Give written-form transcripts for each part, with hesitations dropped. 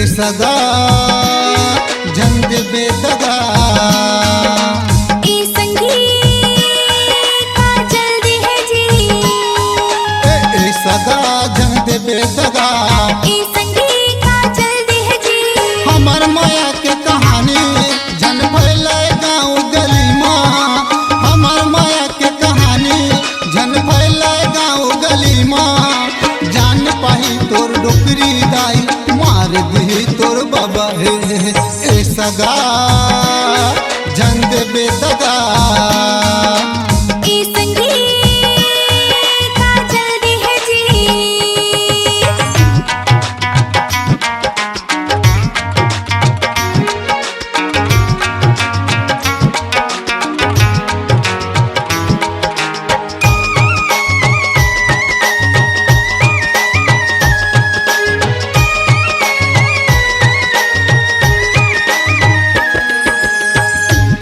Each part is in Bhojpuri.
सगा झंड बेदगा ए संगीत का जल्दी है जी ए सगा झंड बेदगा ए संगीत का जल्दी है जी हमर माया के कहानी जन फैले गाँव गली माँ हमर माया के कहानी जन फैले गाँव गली माँ जान पाही तोर डोकरी दाई मार दी तोर बाबा हे ए सगा झंड बेदगा ए संगीत का जल्दी है जी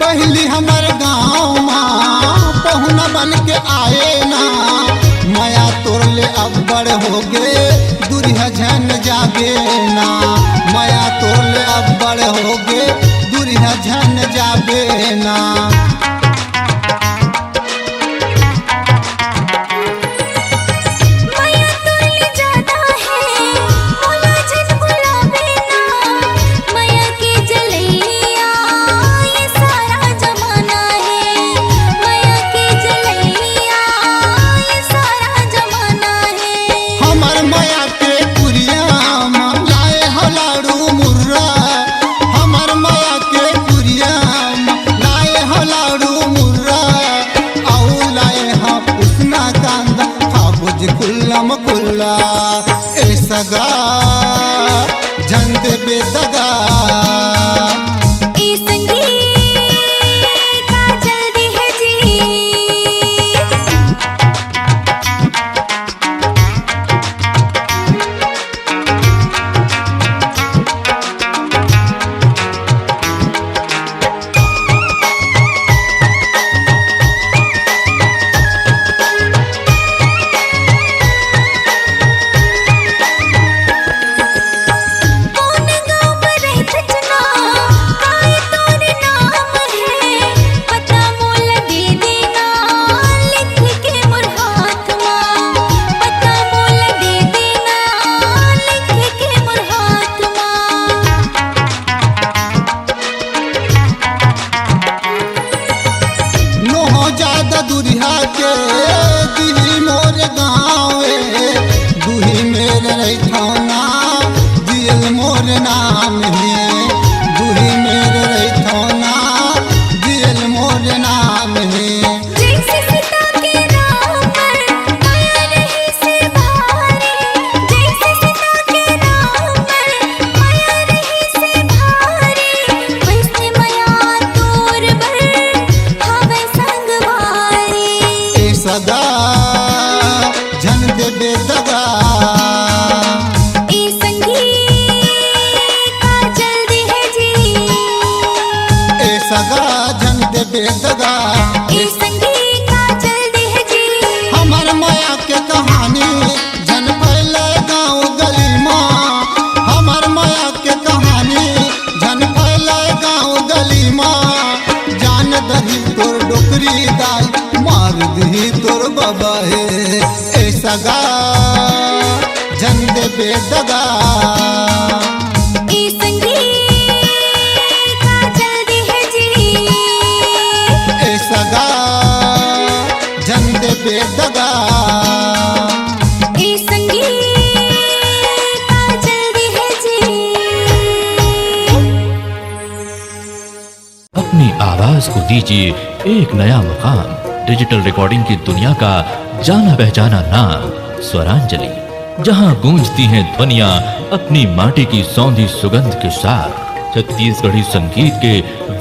पहली हमर गाँव माँ पहुना बन के आए ना माया तोड़ले अब बड़ हो गे दुरिया झन जागे ना माया तोड़ले अब बड़ हो गे दुरिया झन जागे ना माया तोड़ले जाता है बोला जन बुलावे ना माया के जलैया ये सारा जमाना है माया के जलैया ये सारा जमाना है हमर माया के पुरिया लाए हो लाड़ू मुर्रा हमर माया के पुरिया लाए हो लाड़ू मुर्रा आऊ लाए हम उसना कांदा खाबुज कुल्लम कुल्ला ए सगा झंड बेदगा ए संगीत का जल्दी है जी कौन गाँव में रहत जना काय तोर नाम है पता मोल दे देना लिख के मोर हाथ माँ पता मोल दे देना लिख के मोर हाथ माँ नो ज्यादा दुरिया के दिली मोर गाँव दुही मेरे रैठौना दिल मोर नाम है दुही मेरे रैठौना दिल मोर नाम है जैसे सीता के नाम पर माया रही से भारी जैसे सीता के नाम पर माया रही से भारी वैसे माया तोर बर हवे संग भारी ए सदा झंड बेदगा ए संगीत का जल्दी है जी ए सगा झंड बेदगा ए संगीत का जल्दी है जी हमर माया के कहानी जन फैले गाँव गली माँ हमर माया के कहानी जन फैले गाँव गली माँ जान दही तोर डोकरी दाई मार दी तोर बाबा हे ए सगा झंड बेदगा ए संगीत का जल्दी है जी ए सगा झंड बेदगा ए संगीत का जल्दी है जी अपनी आवाज को दीजिए एक नया मुकाम। डिजिटल रिकॉर्डिंग की दुनिया का जाना पहचाना नाम स्वरांजलि, जहां गूंजती हैं ध्वनियां अपनी माटी की सौंधी सुगंध के साथ। छत्तीसगढ़ी संगीत के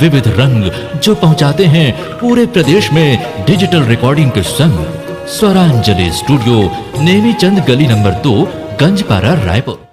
विविध रंग जो पहुंचाते हैं पूरे प्रदेश में डिजिटल रिकॉर्डिंग के संग। स्वरांजलि स्टूडियो, नेमीचंद गली नंबर 2, गंजपारा, रायपुर।